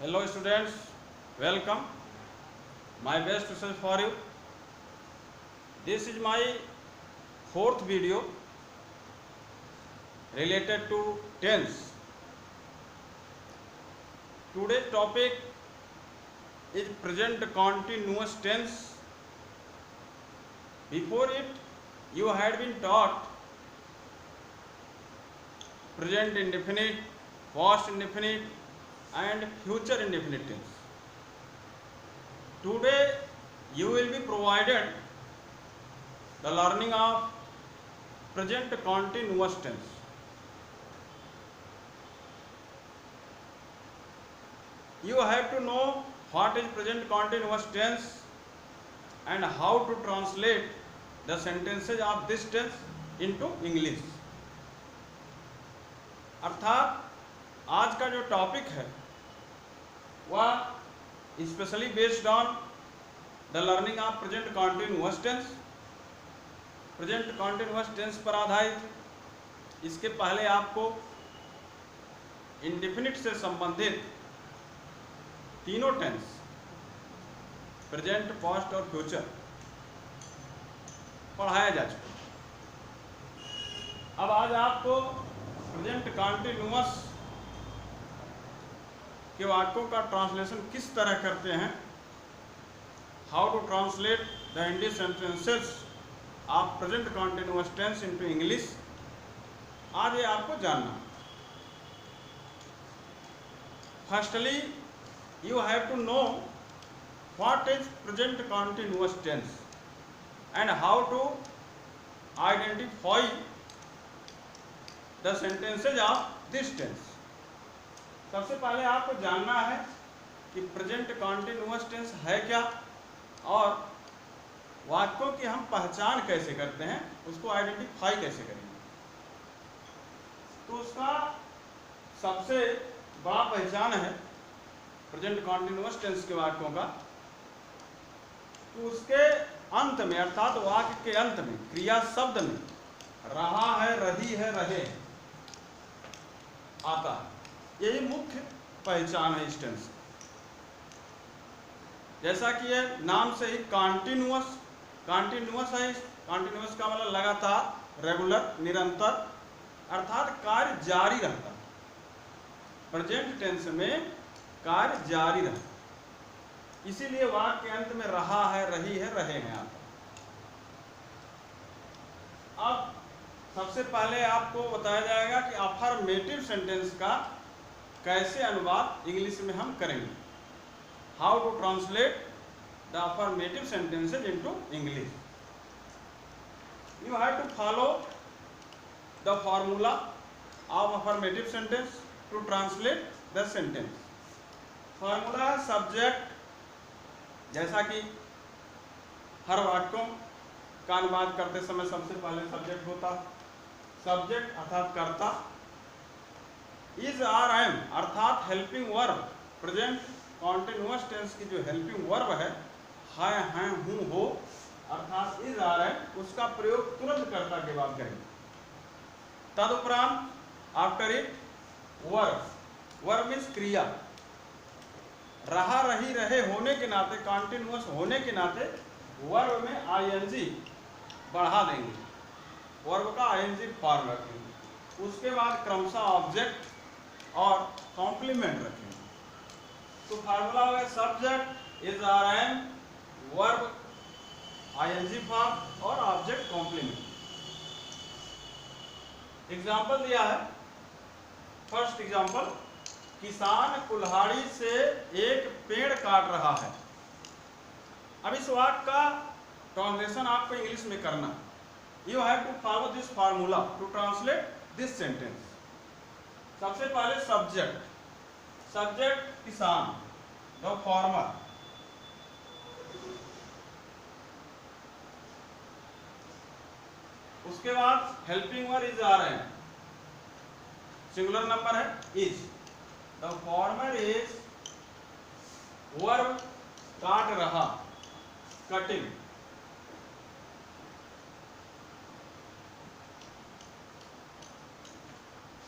Hello students, welcome. My best wishes for you. This is my fourth video related to tense. Today's topic is present continuous tense. Before it, you had been taught present indefinite, past indefinite and future indefinite tense. Today you will be provided the learning of present continuous tense. You have to know what is present continuous tense and how to translate the sentences of this tense into English. अर्थात आज का जो topic है वह specially based on the learning of present continuous tense, present continuous tense पर आधारित। इसके पहले आपको इंडेफिनिट से संबंधित तीनों टेंस प्रेजेंट, पास्ट और फ्यूचर पढ़ाया जा चुका। अब आज आपको प्रेजेंट कॉन्टिन्यूअस के वाक्यों का ट्रांसलेशन किस तरह करते हैं, how to translate the English sentences of present continuous tense into English, आज ये आपको जानना। Firstly you have to know what is present continuous tense and how to identify the sentences of this tense. सबसे पहले आपको जानना है कि प्रेजेंट कॉन्टिन्यूअस टेंस है क्या और वाक्यों की हम पहचान कैसे करते हैं, उसको आइडेंटिफाई कैसे करेंगे। तो उसका सबसे बड़ा पहचान है प्रेजेंट कॉन्टिन्यूअस टेंस के वाक्यों का, तो उसके अंत में अर्थात वाक्य के अंत में क्रिया शब्द में रहा है, रही है, रहे आता है। यही मुख्य पहचान है इस टेंस। जैसा कि यह नाम से ही कॉन्टिन्यूअस है। कॉन्टिन्यूअस का मतलब लगातार, रेगुलर, निरंतर, अर्थात कार्य जारी रहता है। प्रेजेंट टेंस में कार्य जारी रहता है, इसीलिए वाक्य के अंत में रहा है, रही है, रहे हैं आता। अब सबसे पहले आपको बताया जाएगा कि अफर्मेटिव सेंटेंस का कैसे अनुवाद इंग्लिश में हम करेंगे, how to translate the affirmative sentences into English. You have to follow the formula of affirmative sentence to translate the sentence. Formula है सब्जेक्ट, जैसा कि हर वाक्यों का अनुवाद करते समय सबसे पहले सब्जेक्ट होता। सब्जेक्ट अर्थात कर्ता, इज आर एम अर्थात helping verb. Present continuous tense की जो हेल्पिंग वर्ब है हैं, हूँ, हो, अर्थात इज आर एम, उसका प्रयोग तुरंत कर्ता के बाद करेंगे। तदुपरांत after it verb, verb means क्रिया। रहा, रही, रहे होने के नाते, कॉन्टिन्यूअस होने के नाते वर्ब में आईएनजी बढ़ा देंगे, वर्ब का आईएनजी फॉर्म रखेंगे। उसके बाद क्रमशः ऑब्जेक्ट और कॉम्प्लीमेंट रखेंगे। तो फार्मूला हो गया subject, is are am, verb ING form और ऑब्जेक्ट कॉम्प्लीमेंट। एग्जाम्पल दिया है। फर्स्ट एग्जाम्पल, किसान कुल्हाड़ी से एक पेड़ काट रहा है। अब इस वाक्य का ट्रांसलेशन आपको इंग्लिश में करना। You have to follow this formula to translate this sentence. सबसे पहले सब्जेक्ट किसान, द फार्मर। उसके बाद helping verb is are am, singular number है is. The farmer is verb काट रहा, कटिंग।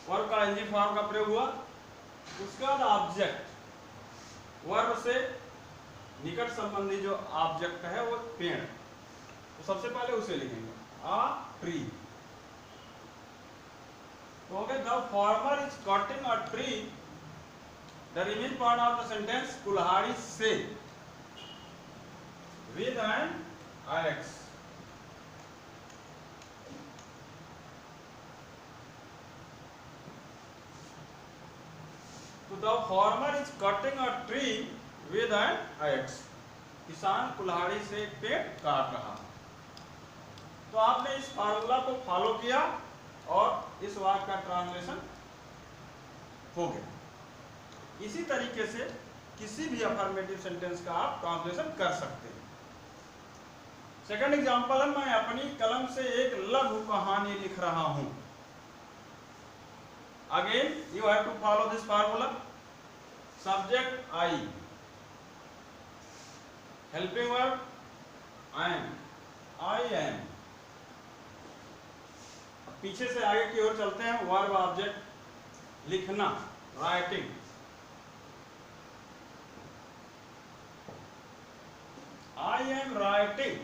वर्ब का एनजी फॉर्म का प्रयोग हुआ। उसके बाद ऑब्जेक्ट, वर्ब से निकट संबंधी जो ऑब्जेक्ट है वो पेड़, तो सबसे पहले उसे लिखेंगे अ ट्री। तो हो गया the farmer is cutting a tree, the remaining part of the sentence कुल्हाड़ी से with an axe। तो the farmer is cutting a tree with an axe। किसान कुल्हाड़ी से एक पेड़ काट रहा। तो आपने इस फार्मूला को फॉलो किया और इस वाक्य का ट्रांसलेशन हो गया। इसी तरीके से किसी भी अफर्मेटिव सेंटेंस का आप ट्रांसलेशन कर सकते हैं। सेकंड एग्जांपल है, मैं अपनी कलम से एक लघु कहानी लिख रहा हूं। Again you have to follow this formula. Subject I, helping verb I am. पीछे से आगे की ओर चलते हैं। वर्ब ऑब्जेक्ट लिखना, राइटिंग। आई एम राइटिंग,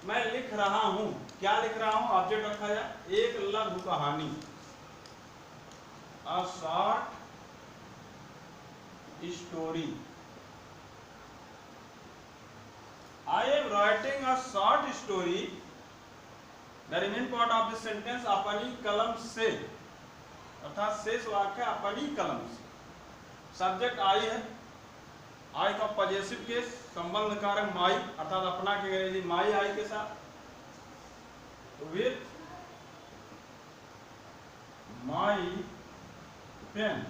मैं लिख रहा हूं। क्या लिख रहा हूं? ऑब्जेक्ट रखा जाए एक लघु कहानी, a short story. I am writing a short story, the remaining part of this sentence अपनी कलम से, अर्थात शेष वाक्य अपनी कलम से। सब्जेक्ट आई है, आई का पॉजेसिव केस, संबंध कारक माई, अर्थात अपना के अंग्रेजी माई आई के साथ। विथ माई पेन,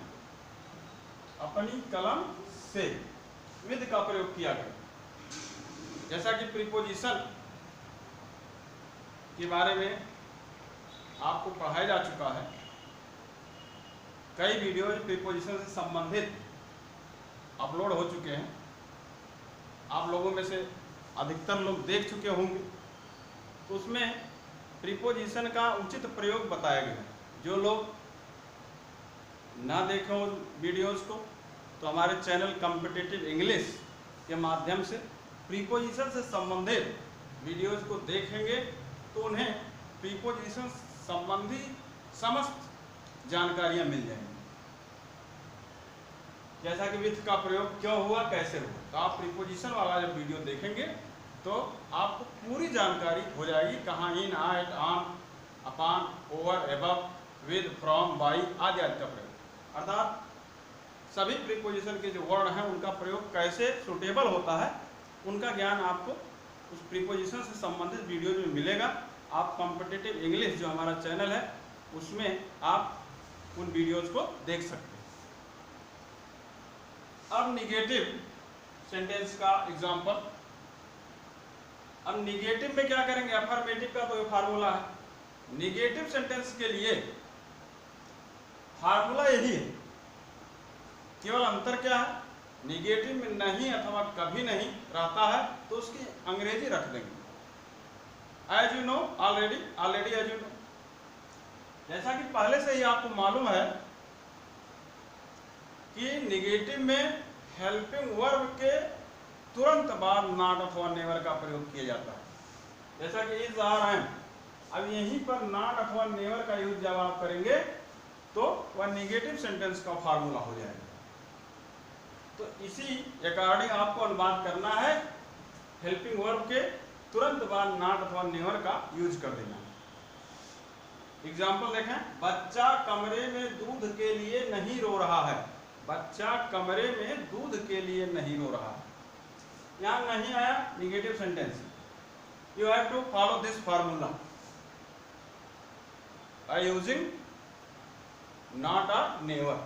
अपनी कलम से विद का प्रयोग किया गया। जैसा कि प्रीपोजिशन के बारे में आपको पढ़ाया जा चुका है, कई वीडियो प्रीपोजिशन से संबंधित अपलोड हो चुके हैं। आप लोगों में से अधिकतर लोग देख चुके होंगे। तो उसमें प्रीपोजिशन का उचित प्रयोग बताया गया है। जो लोग ना देखें उन वीडियोज़ को, तो हमारे चैनल कॉम्पिटिटिव इंग्लिश के माध्यम से प्रीपोजिशन से संबंधित वीडियोज़ को देखेंगे तो उन्हें प्रीपोजिशन संबंधी समस्त जानकारियाँ मिल जाएंगी। जैसा कि विथ का प्रयोग क्यों हुआ, कैसे हुआ। तो आप प्रीपोजिशन वाला जब वीडियो देखेंगे तो आपको पूरी जानकारी हो जाएगी, कहाँ in, at, on, upon, over, above, with, from, by आदि आदि का प्रयोग, अर्थात सभी प्रीपोजिशन के जो वर्ड हैं उनका प्रयोग कैसे सुटेबल होता है, उनका ज्ञान आपको उस प्रीपोजिशन से संबंधित वीडियो में मिलेगा। आप कॉम्पिटिटिव इंग्लिश जो हमारा चैनल है उसमें आप उन वीडियोज़ को देख सकते हैं। अब निगेटिव सेंटेंस का एग्जांपल। अब निगेटिव में क्या करेंगे? अफर्मेटिव का तो ये फार्मूला है। निगेटिव सेंटेंस के लिए फार्मूला यही है, केवल अंतर क्या है? निगेटिव में नहीं अथवा कभी नहीं रहता है तो उसकी अंग्रेजी रख देंगे। As you know, already as you know. जैसा कि पहले से ही आपको मालूम है कि निगेटिव में हेल्पिंग वर्ब के तुरंत बाद नॉट अथवा नेवर का प्रयोग किया जाता है। जैसा कि इज, आर, एम। अब यहीं पर नॉट अथवा नेवर का यूज जब आप करेंगे तो वह निगेटिव सेंटेंस का फार्मूला हो जाएगा। तो इसी अकॉर्डिंग आपको अनुवाद करना है, हेल्पिंग वर्ब के तुरंत बाद नॉट अथवा नेवर का यूज कर देना है। एग्जाम्पल देखें, बच्चा कमरे में दूध के लिए नहीं रो रहा है। बच्चा कमरे में दूध के लिए नहीं रो रहा है। यहाँ नहीं आया negative sentence. You have to follow this formula by using not और नेवर,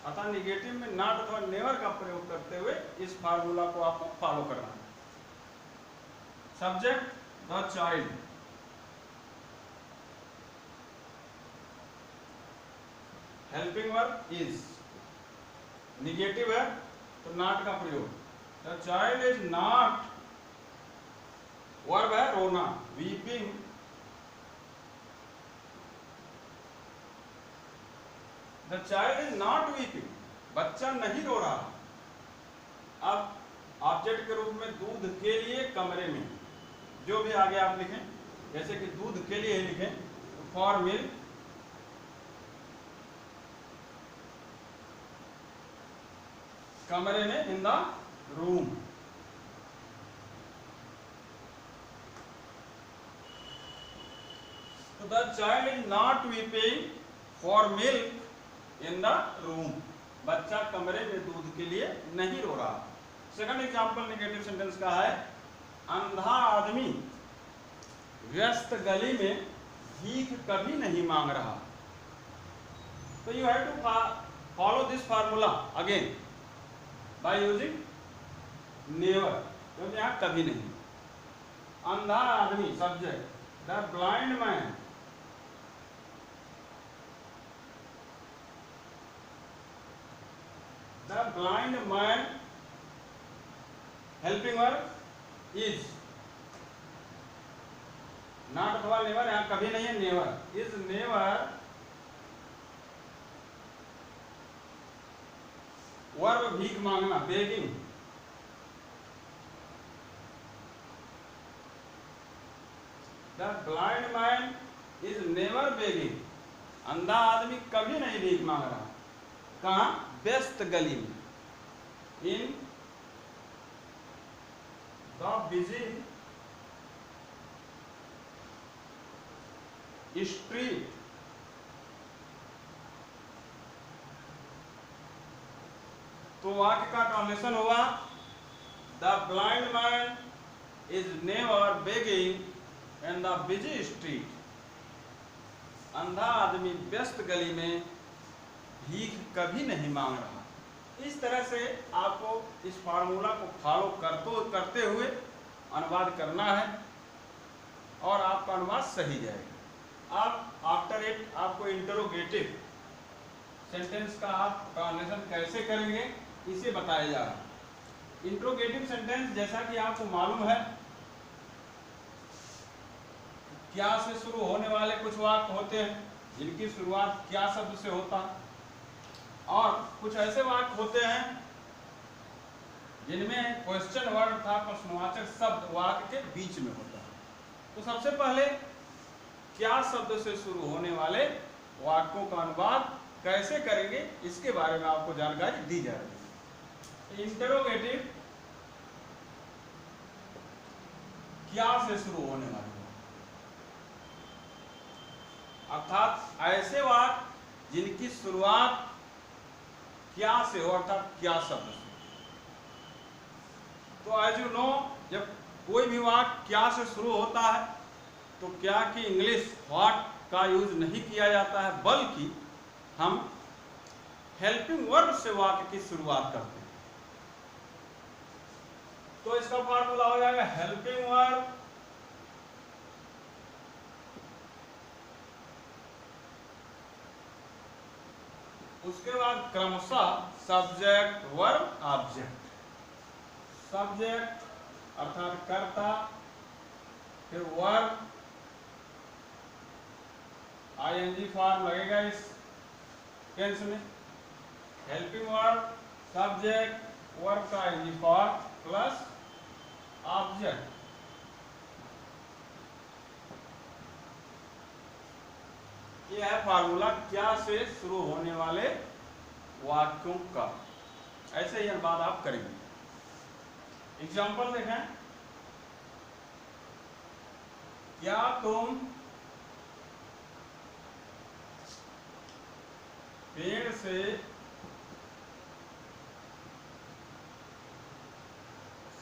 अतः निगेटिव में नॉट अथवा नेवर का प्रयोग करते हुए इस फार्मूला को आपको फॉलो करना है। Subject the child, helping verb is, negative है तो नॉट का प्रयोग। The child is not, verb है रोना, weeping. The child is not weeping, बच्चा नहीं रो रहा। अब ऑब्जेक्ट के रूप में दूध के लिए कमरे में, जो भी आगे आप लिखें, जैसे कि दूध के लिए लिखें तो फॉर मिल्क, कमरे में इन द रूम। तो the child is not weeping for milk in the room, बच्चा कमरे में दूध के लिए नहीं रो रहा। सेकंड एग्जांपल नेगेटिव सेंटेंस का है, अंधा आदमी व्यस्त गली में भीख कभी नहीं मांग रहा। तो you have to follow this formula again by using never, क्योंकि यहाँ कभी नहीं। अंधा आदमी subject, the blind man, the blind man helping verb is, not अथवा नेवर, यहाँ कभी नहीं है, नेवर। इज नेवर वर्ब भीख मांगना, begging. The blind man is never begging, अंधा आदमी कभी नहीं भीख मांग रहा। कहाँ? व्यस्त गली में, इन द बिजी स्ट्रीट। तो वाक्य का ट्रांसलेशन हुआ, the blind man is never begging in the busy street, अंधा आदमी व्यस्त गली में भीख कभी नहीं मांग रहा। इस तरह से आपको इस फार्मूला को फॉलो करते हुए अनुवाद करना है और आपका अनुवाद सही जाएगा। आप आफ्टर इट आपको इंटरोगेटिव सेंटेंस का आप ट्रांसलेशन कैसे करेंगे इसे बताया जा रहा है। इंटरोगेटिव सेंटेंस जैसा कि आपको मालूम है, क्या से शुरू होने वाले कुछ वाक्य होते हैं जिनकी शुरुआत क्या शब्द से होता है, और कुछ ऐसे वाक्य होते हैं जिनमें क्वेश्चन वर्ड था प्रश्नवाचक शब्द वाक्य के बीच में होता है। तो सबसे पहले क्या शब्द से शुरू होने वाले वाक्यों का अनुवाद कैसे करेंगे इसके बारे में आपको जानकारी दी जा रही है। इंटरोगेटिव क्या से शुरू होने वाले, अर्थात ऐसे वाक्य जिनकी शुरुआत क्या से हो, अर्थात क्या शब्द से। तो एज यू नो, जब कोई भी वाक्य क्या से शुरू होता है तो क्या की इंग्लिश व्हाट का यूज नहीं किया जाता है, बल्कि हम हेल्पिंग वर्ब से वाक्य की शुरुआत करते हैं। तो इसका फार्मूला हो जाएगा हेल्पिंग वर्ब उसके बाद क्रमशः सब्जेक्ट वर्ब ऑब्जेक्ट। सब्जेक्ट अर्थात कर्ता, फिर वर्ब आईएनजी फॉर्म लगेगा इस टेंस में, हेल्पिंग वर्ब सब्जेक्ट वर्ब का आईएनजी फॉर्म प्लस ऑब्जेक्ट। यह है फार्मूला क्या से शुरू होने वाले वाक्यों का। ऐसे ही बात आप करेंगे। एग्जाम्पल देखें, क्या तुम पेड़ से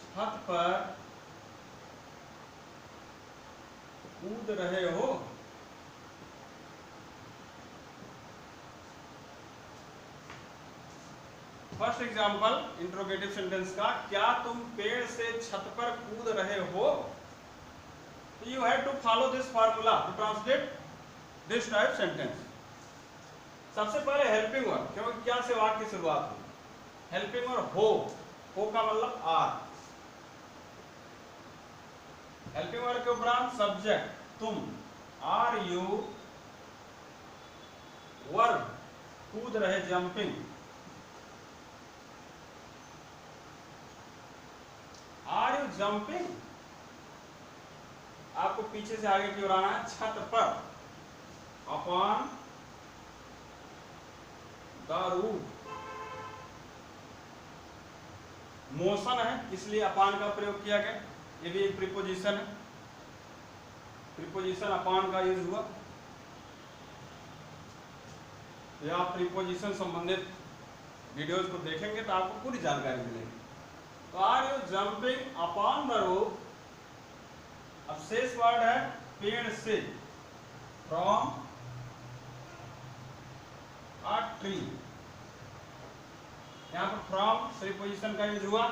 छत पर कूद रहे हो? फर्स्ट एग्जाम्पल इंट्रोगेटिव सेंटेंस का, क्या तुम पेड़ से छत पर कूद रहे हो? You have to follow this formula to translate this type sentence. सबसे पहले हेल्पिंग वर्ब, क्योंकि क्या से वाक्य की शुरुआत हुई। हेल्पिंग वर्ब हो का मतलब आर। हेल्पिंग वर्ब के उपरांत सब्जेक्ट तुम, आर यू, वर्ब कूद रहे जंपिंग, जंपिंग, आपको पीछे से आगे की ओर आना है, छत पर, अपॉन द रूफ, मोशन है इसलिए अपॉन का प्रयोग किया गया, ये भी एक प्रीपोजिशन है, प्रीपोजिशन अपॉन का यूज हुआ। या आप प्रीपोजिशन संबंधित वीडियोज को देखेंगे तो आपको पूरी जानकारी मिलेगी। तो are you jumping upon the roof, अब शेष वर्ड है पेड़ से, फ्रॉम अ ट्री, यहां पर फ्रॉम प्रीपोजिशन का यूज हुआ।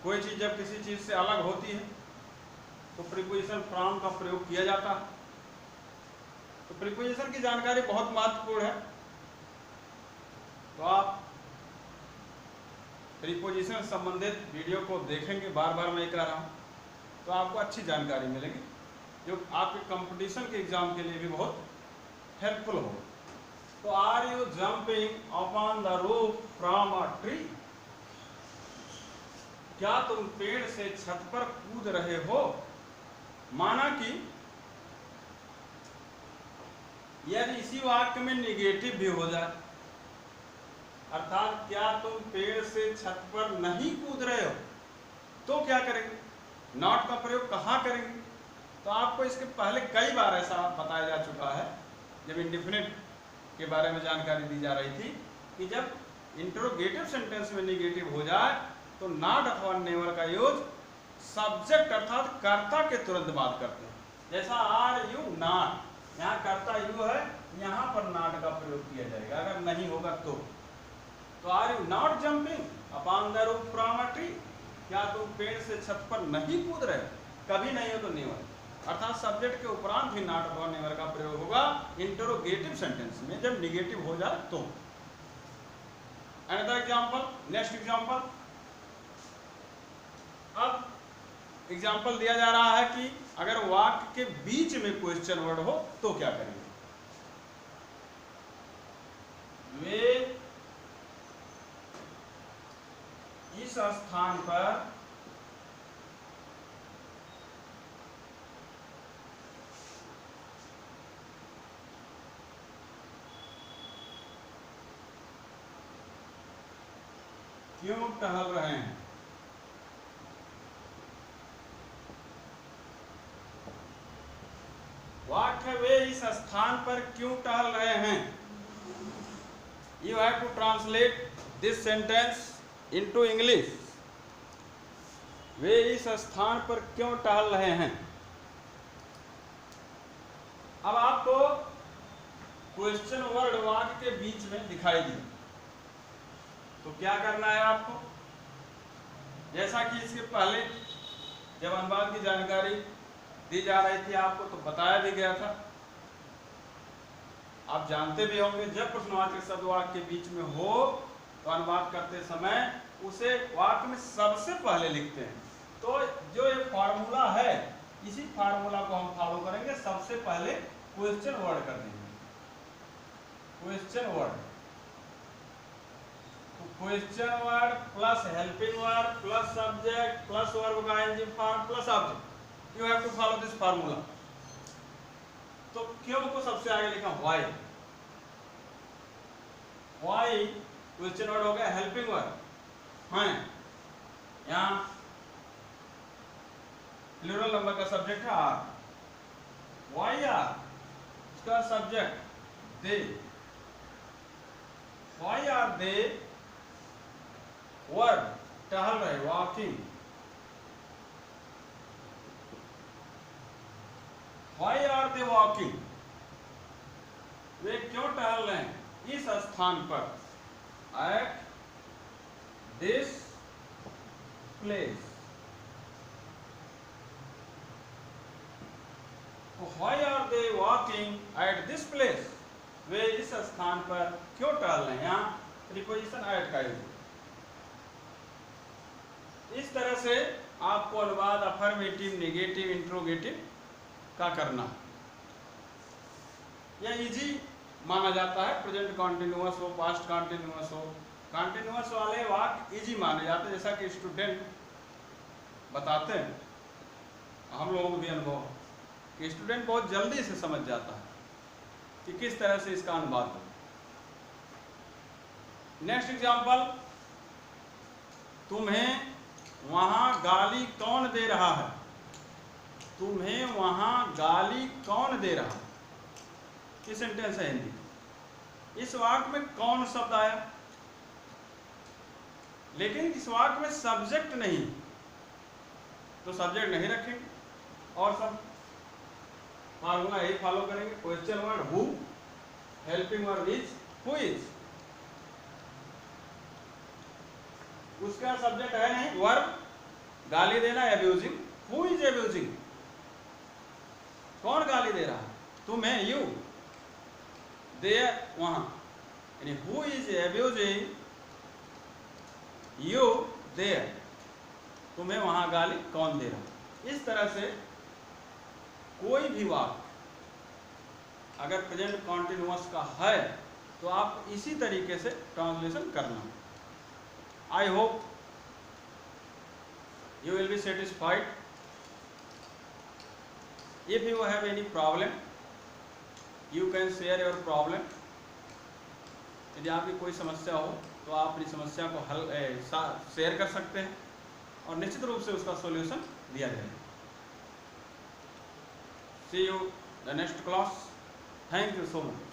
कोई चीज जब किसी चीज से अलग होती है तो प्रीपोजिशन फ्रॉम का प्रयोग किया जाता है। तो प्रीपोजिशन की जानकारी बहुत महत्वपूर्ण है, तो आप प्रीपोजिशन संबंधित वीडियो को देखेंगे, बार बार मैं कह रहा हूं, तो आपको अच्छी जानकारी मिलेगी जो आपके कंपटीशन के एग्जाम के लिए भी बहुत हेल्पफुल हो। तो are you jumping upon the roof from a tree, क्या तुम पेड़ से छत पर कूद रहे हो। माना कि यदि इसी वाक्य में निगेटिव भी हो जाए, अर्थात क्या तुम पेड़ से छत पर नहीं कूद रहे हो, तो क्या करेंगे, नॉट का प्रयोग कहाँ करेंगे। तो आपको इसके पहले कई बार ऐसा बताया जा चुका है, जब इंडिफिनिट के बारे में जानकारी दी जा रही थी, कि जब इंटरोगेटिव सेंटेंस में निगेटिव हो जाए तो नॉट अथवा नेवर का यूज सब्जेक्ट अर्थात कर्ता के तुरंत बाद करते हैं। जैसा आर यू नॉट, यहाँ कर्ता यू है, यहाँ पर नॉट का प्रयोग किया जाएगा अगर नहीं होगा तो are you not jumping upon the roof from a tree, क्या तुम पेड़ से छत पर नहीं कूद रहे, कभी नहीं हो तो नेवर, अर्थात सब्जेक्ट के उपरांत भी नॉट अथवा नेवर का प्रयोग होगा इंटरोगेटिव सेंटेंस में जब निगेटिव हो जाए तो। अनदर एग्जांपल, नेक्स्ट एग्जांपल, अब एग्जाम्पल दिया जा रहा है कि अगर वाक्य के बीच में क्वेश्चन वर्ड हो तो क्या करेंगे। वे इस स्थान पर क्यों टहल रहे हैं। वाक्य वे इस स्थान पर क्यों टहल रहे हैं। You have to translate this sentence into English. वे इस स्थान पर क्यों टहल रहे हैं। अब आपको क्वेश्चन वर्ड वाक्य के बीच में दिखाई दी, तो क्या करना है आपको, जैसा कि इसके पहले जब अनुवाद की जानकारी दी जा रही थी आपको तो बताया भी गया था, आप जानते भी होंगे, जब प्रश्नवाचक शब्द वाक्य के बीच में हो तो अनुवाद करते समय उसे वाक्य में सबसे पहले लिखते हैं। तो जो ये फार्मूला है, इसी फार्मूला को हम फॉलो करेंगे, सबसे पहले क्वेश्चन वर्ड कर देंगे, क्वेश्चन वर्ड, तो question word plus helping word plus subject plus verb का ING form plus object, you have to follow this formula. तो क्यों को सबसे आगे लिखा, व्हाई, व्हाई क्वेश्चन वर्ड हो गया, हेल्पिंग वर्ड है, यहाँ प्लूरल नंबर का सब्जेक्ट है आर, व्हाई आर इसका subject they, why are they word टहल रहे, walking, Why are they walking? वे क्यों टहल रहे हैं इस स्थान पर, at this place। Why are they walking at this place? वे इस स्थान पर क्यों टहल रहे हैं, यहाँ प्रीपोजिशन at का यूज। इस तरह से आपको अनुवाद अफर्मेटिव, नेगेटिव, इंट्रोगेटिव का करना, यह इजी माना जाता है, प्रेजेंट कॉन्टिन्यूअस हो, पास्ट कॉन्टिन्यूअस हो, कंटिन्यूअस वाले वाक्य इजी माने जाते हैं, जैसा कि स्टूडेंट बताते हैं, हम लोगों को भी अनुभव है कि स्टूडेंट बहुत जल्दी से समझ जाता है कि किस तरह से इसका अनुवाद हो। नेक्स्ट एग्जाम्पल, तुम्हें वहां गाली कौन दे रहा है? तुम्हें वहां गाली कौन दे रहा है? ये सेंटेंस है हिंदी। इस वाक्य में कौन शब्द आया, लेकिन इस वाक्य में सब्जेक्ट नहीं, तो सब्जेक्ट नहीं रखेंगे और सब फार्मूला यही फॉलो करेंगे। Question word who, helping verb is, who is, उसका सब्जेक्ट है नहीं, वर्ब गाली देना, एब्यूजिंग, हु इज एब्यूजिंग, कौन गाली दे रहा है? तुम्हें, यू, देयर, वहां, यानी who is abusing you there, तुम्हें वहां गाली कौन दे रहा है। इस तरह से कोई भी वाक्य अगर प्रेजेंट कॉन्टिन्यूअस का है तो आप इसी तरीके से ट्रांसलेशन करना। I hope you will be satisfied. If you have any problem, you can share your problem. यदि आपकी कोई समस्या हो तो आप अपनी समस्या को हल शेयर कर सकते हैं और निश्चित रूप से उसका सॉल्यूशन दिया जाएगा। See you the next class. Thank you so much.